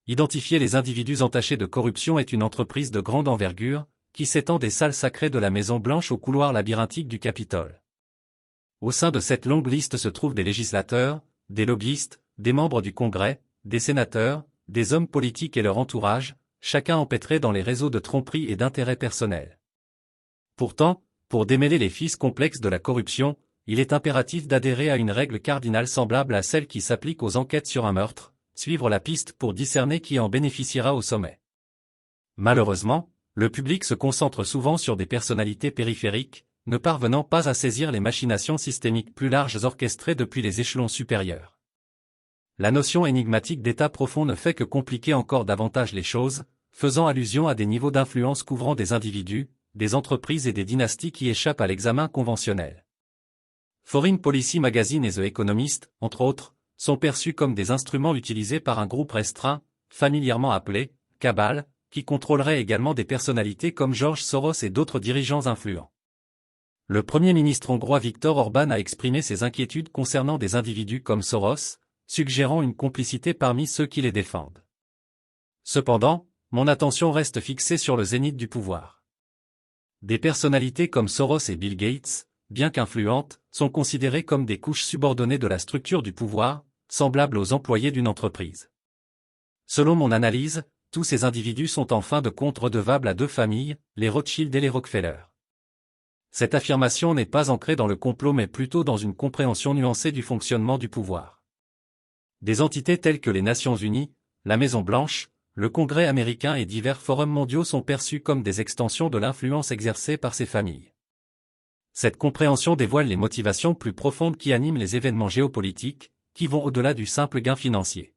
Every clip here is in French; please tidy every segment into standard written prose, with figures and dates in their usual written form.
Identifier les individus entachés de corruption est une entreprise de grande envergure, qui s'étend des salles sacrées de la Maison-Blanche aux couloirs labyrinthiques du Capitole. Au sein de cette longue liste se trouvent des législateurs, des lobbyistes, des membres du Congrès, des sénateurs, des hommes politiques et leur entourage, chacun empêtré dans les réseaux de tromperie et d'intérêts personnels. Pourtant, pour démêler les fils complexes de la corruption, il est impératif d'adhérer à une règle cardinale semblable à celle qui s'applique aux enquêtes sur un meurtre, suivre la piste pour discerner qui en bénéficiera au sommet. Malheureusement, le public se concentre souvent sur des personnalités périphériques, ne parvenant pas à saisir les machinations systémiques plus larges orchestrées depuis les échelons supérieurs. La notion énigmatique d'état profond ne fait que compliquer encore davantage les choses, faisant allusion à des niveaux d'influence couvrant des individus, des entreprises et des dynasties qui échappent à l'examen conventionnel. Foreign Policy Magazine et The Economist, entre autres, sont perçus comme des instruments utilisés par un groupe restreint, familièrement appelé « cabale », qui contrôlerait également des personnalités comme George Soros et d'autres dirigeants influents. Le Premier ministre hongrois Viktor Orban a exprimé ses inquiétudes concernant des individus comme Soros, suggérant une complicité parmi ceux qui les défendent. Cependant, mon attention reste fixée sur le zénith du pouvoir. Des personnalités comme Soros et Bill Gates, bien qu'influentes, sont considérées comme des couches subordonnées de la structure du pouvoir, semblables aux employés d'une entreprise. Selon mon analyse, tous ces individus sont en fin de compte redevables à deux familles, les Rothschild et les Rockefeller. Cette affirmation n'est pas ancrée dans le complot mais plutôt dans une compréhension nuancée du fonctionnement du pouvoir. Des entités telles que les Nations Unies, la Maison-Blanche, le Congrès américain et divers forums mondiaux sont perçus comme des extensions de l'influence exercée par ces familles. Cette compréhension dévoile les motivations plus profondes qui animent les événements géopolitiques, qui vont au-delà du simple gain financier.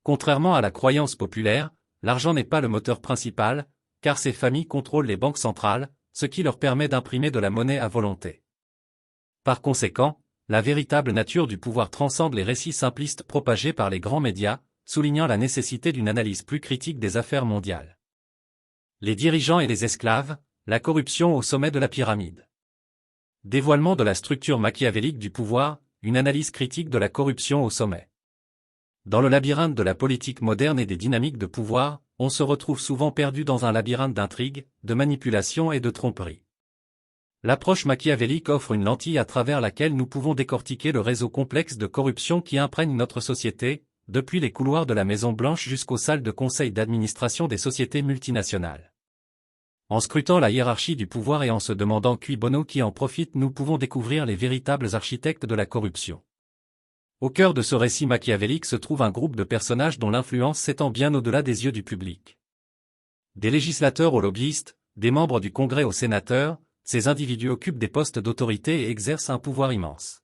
Contrairement à la croyance populaire, l'argent n'est pas le moteur principal, car ces familles contrôlent les banques centrales, ce qui leur permet d'imprimer de la monnaie à volonté. Par conséquent, la véritable nature du pouvoir transcende les récits simplistes propagés par les grands médias, soulignant la nécessité d'une analyse plus critique des affaires mondiales. Les dirigeants et les esclaves, la corruption au sommet de la pyramide. Dévoilement de la structure machiavélique du pouvoir, une analyse critique de la corruption au sommet. Dans le labyrinthe de la politique moderne et des dynamiques de pouvoir, on se retrouve souvent perdu dans un labyrinthe d'intrigues, de manipulations et de tromperies. L'approche machiavélique offre une lentille à travers laquelle nous pouvons décortiquer le réseau complexe de corruption qui imprègne notre société, depuis les couloirs de la Maison-Blanche jusqu'aux salles de conseil d'administration des sociétés multinationales. En scrutant la hiérarchie du pouvoir et en se demandant cui bono qui en profite, nous pouvons découvrir les véritables architectes de la corruption. Au cœur de ce récit machiavélique se trouve un groupe de personnages dont l'influence s'étend bien au-delà des yeux du public. Des législateurs aux lobbyistes, des membres du Congrès aux sénateurs, ces individus occupent des postes d'autorité et exercent un pouvoir immense.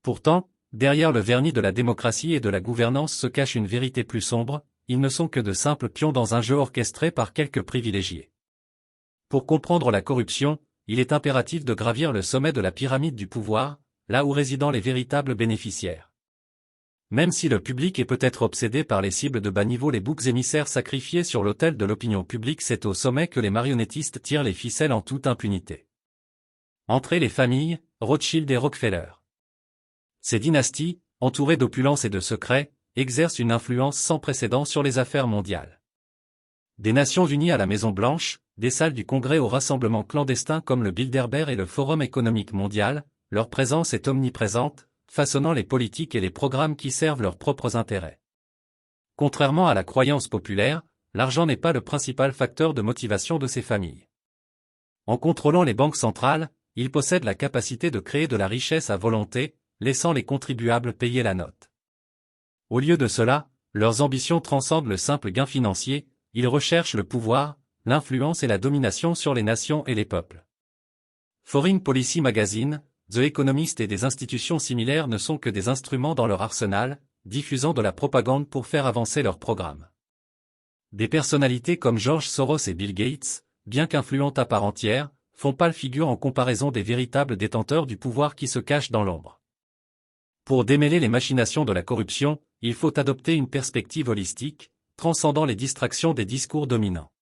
Pourtant, derrière le vernis de la démocratie et de la gouvernance se cache une vérité plus sombre, ils ne sont que de simples pions dans un jeu orchestré par quelques privilégiés. Pour comprendre la corruption, il est impératif de gravir le sommet de la pyramide du pouvoir, là où résident les véritables bénéficiaires. Même si le public est peut-être obsédé par les cibles de bas niveau, les boucs émissaires sacrifiés sur l'autel de l'opinion publique, c'est au sommet que les marionnettistes tirent les ficelles en toute impunité. Entrées les familles, Rothschild et Rockefeller. Ces dynasties, entourées d'opulence et de secrets, exercent une influence sans précédent sur les affaires mondiales. Des Nations Unies à la Maison-Blanche, des salles du Congrès aux rassemblements clandestins comme le Bilderberg et le Forum économique mondial, leur présence est omniprésente, façonnant les politiques et les programmes qui servent leurs propres intérêts. Contrairement à la croyance populaire, l'argent n'est pas le principal facteur de motivation de ces familles. En contrôlant les banques centrales, ils possèdent la capacité de créer de la richesse à volonté, laissant les contribuables payer la note. Au lieu de cela, leurs ambitions transcendent le simple gain financier, ils recherchent le pouvoir, l'influence et la domination sur les nations et les peuples. Foreign Policy Magazine, The Economist et des institutions similaires ne sont que des instruments dans leur arsenal, diffusant de la propagande pour faire avancer leurs programmes. Des personnalités comme George Soros et Bill Gates, bien qu'influentes à part entière, font pâle figure en comparaison des véritables détenteurs du pouvoir qui se cachent dans l'ombre. Pour démêler les machinations de la corruption, il faut adopter une perspective holistique, transcendant les distractions des discours dominants.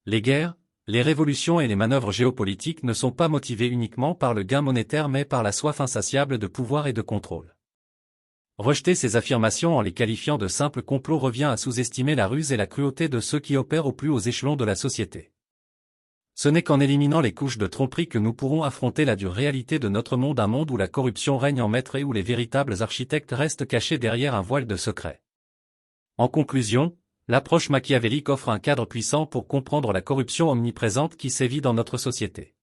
Les guerres, les révolutions et les manœuvres géopolitiques ne sont pas motivées uniquement par le gain monétaire mais par la soif insatiable de pouvoir et de contrôle. Rejeter ces affirmations en les qualifiant de simples complots revient à sous-estimer la ruse et la cruauté de ceux qui opèrent au plus hauts échelons de la société. Ce n'est qu'en éliminant les couches de tromperie que nous pourrons affronter la dure réalité de notre monde, un monde où la corruption règne en maître et où les véritables architectes restent cachés derrière un voile de secret. En conclusion, l'approche machiavélique offre un cadre puissant pour comprendre la corruption omniprésente qui sévit dans notre société.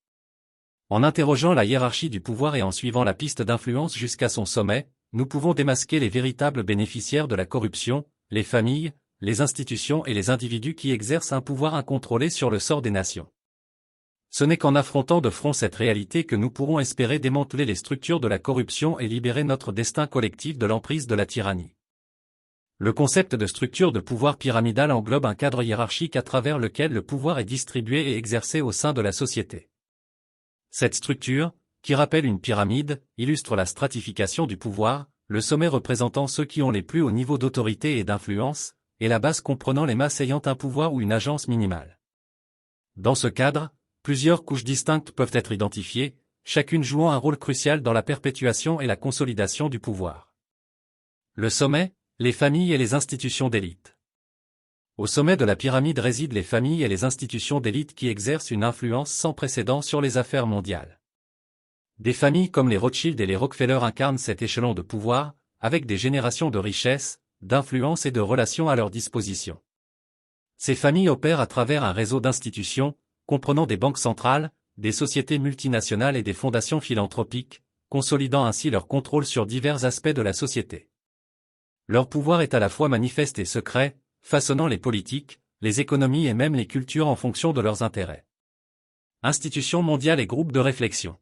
En interrogeant la hiérarchie du pouvoir et en suivant la piste d'influence jusqu'à son sommet, nous pouvons démasquer les véritables bénéficiaires de la corruption, les familles, les institutions et les individus qui exercent un pouvoir incontrôlé sur le sort des nations. Ce n'est qu'en affrontant de front cette réalité que nous pourrons espérer démanteler les structures de la corruption et libérer notre destin collectif de l'emprise de la tyrannie. Le concept de structure de pouvoir pyramidale englobe un cadre hiérarchique à travers lequel le pouvoir est distribué et exercé au sein de la société. Cette structure, qui rappelle une pyramide, illustre la stratification du pouvoir, le sommet représentant ceux qui ont les plus hauts niveaux d'autorité et d'influence, et la base comprenant les masses ayant un pouvoir ou une agence minimale. Dans ce cadre, plusieurs couches distinctes peuvent être identifiées, chacune jouant un rôle crucial dans la perpétuation et la consolidation du pouvoir. Le sommet, les familles et les institutions d'élite. Au sommet de la pyramide résident les familles et les institutions d'élite qui exercent une influence sans précédent sur les affaires mondiales. Des familles comme les Rothschild et les Rockefeller incarnent cet échelon de pouvoir, avec des générations de richesse, d'influence et de relations à leur disposition. Ces familles opèrent à travers un réseau d'institutions, comprenant des banques centrales, des sociétés multinationales et des fondations philanthropiques, consolidant ainsi leur contrôle sur divers aspects de la société. Leur pouvoir est à la fois manifeste et secret, façonnant les politiques, les économies et même les cultures en fonction de leurs intérêts. Institutions mondiales et groupes de réflexion.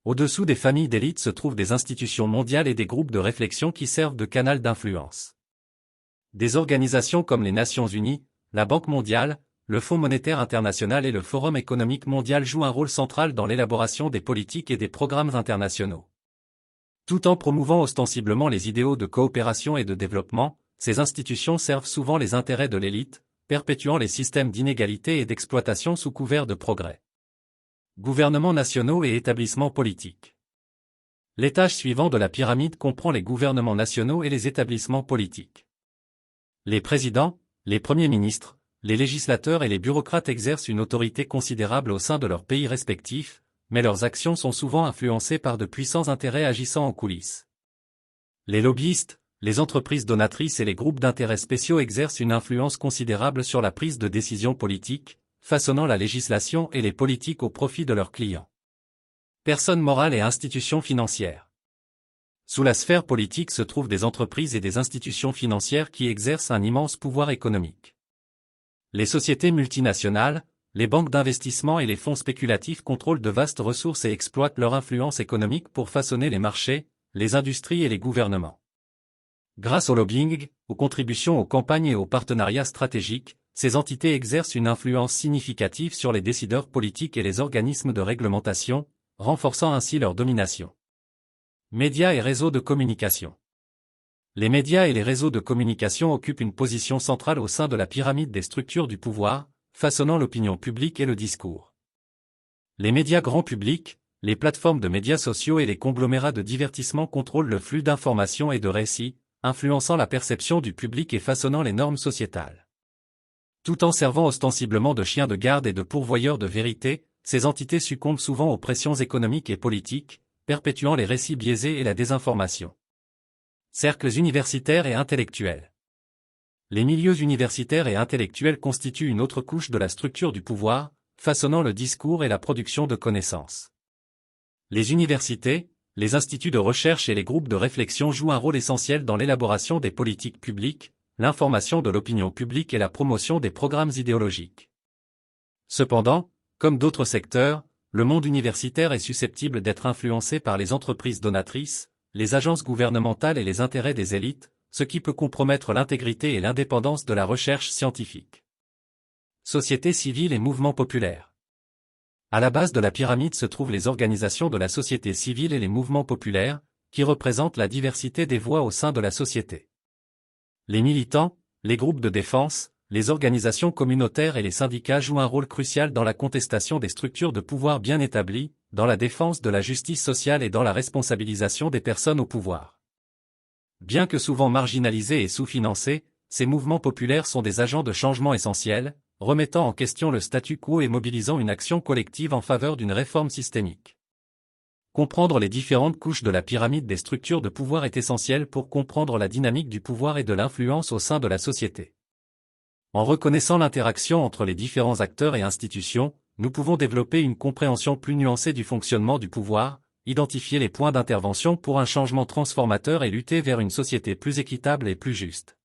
Au-dessous des familles d'élite se trouvent des institutions mondiales et des groupes de réflexion qui servent de canal d'influence. Des organisations comme les Nations Unies, la Banque mondiale, le Fonds monétaire international et le Forum économique mondial jouent un rôle central dans l'élaboration des politiques et des programmes internationaux. Tout en promouvant ostensiblement les idéaux de coopération et de développement, ces institutions servent souvent les intérêts de l'élite, perpétuant les systèmes d'inégalité et d'exploitation sous couvert de progrès. Gouvernements nationaux et établissements politiques. L'étage suivant de la pyramide comprend les gouvernements nationaux et les établissements politiques. Les présidents, les premiers ministres, les législateurs et les bureaucrates exercent une autorité considérable au sein de leurs pays respectifs, mais leurs actions sont souvent influencées par de puissants intérêts agissant en coulisses. Les lobbyistes, les entreprises donatrices et les groupes d'intérêts spéciaux exercent une influence considérable sur la prise de décisions politiques, façonnant la législation et les politiques au profit de leurs clients. Personnes morales et institutions financières. Sous la sphère politique se trouvent des entreprises et des institutions financières qui exercent un immense pouvoir économique. Les sociétés multinationales, les banques d'investissement et les fonds spéculatifs contrôlent de vastes ressources et exploitent leur influence économique pour façonner les marchés, les industries et les gouvernements. Grâce au lobbying, aux contributions aux campagnes et aux partenariats stratégiques, ces entités exercent une influence significative sur les décideurs politiques et les organismes de réglementation, renforçant ainsi leur domination. Médias et réseaux de communication. Les médias et les réseaux de communication occupent une position centrale au sein de la pyramide des structures du pouvoir, façonnant l'opinion publique et le discours. Les médias grand public, les plateformes de médias sociaux et les conglomérats de divertissement contrôlent le flux d'informations et de récits, influençant la perception du public et façonnant les normes sociétales. Tout en servant ostensiblement de chiens de garde et de pourvoyeurs de vérité, ces entités succombent souvent aux pressions économiques et politiques, perpétuant les récits biaisés et la désinformation. Cercles universitaires et intellectuels. Les milieux universitaires et intellectuels constituent une autre couche de la structure du pouvoir, façonnant le discours et la production de connaissances. Les universités, les instituts de recherche et les groupes de réflexion jouent un rôle essentiel dans l'élaboration des politiques publiques, l'information de l'opinion publique et la promotion des programmes idéologiques. Cependant, comme d'autres secteurs, le monde universitaire est susceptible d'être influencé par les entreprises donatrices, les agences gouvernementales et les intérêts des élites, ce qui peut compromettre l'intégrité et l'indépendance de la recherche scientifique. Société civile et mouvements populaires. À la base de la pyramide se trouvent les organisations de la société civile et les mouvements populaires, qui représentent la diversité des voix au sein de la société. Les militants, les groupes de défense, les organisations communautaires et les syndicats jouent un rôle crucial dans la contestation des structures de pouvoir bien établies, dans la défense de la justice sociale et dans la responsabilisation des personnes au pouvoir. Bien que souvent marginalisés et sous-financés, ces mouvements populaires sont des agents de changement essentiels, remettant en question le statu quo et mobilisant une action collective en faveur d'une réforme systémique. Comprendre les différentes couches de la pyramide des structures de pouvoir est essentiel pour comprendre la dynamique du pouvoir et de l'influence au sein de la société. En reconnaissant l'interaction entre les différents acteurs et institutions, nous pouvons développer une compréhension plus nuancée du fonctionnement du pouvoir, identifier les points d'intervention pour un changement transformateur et lutter vers une société plus équitable et plus juste.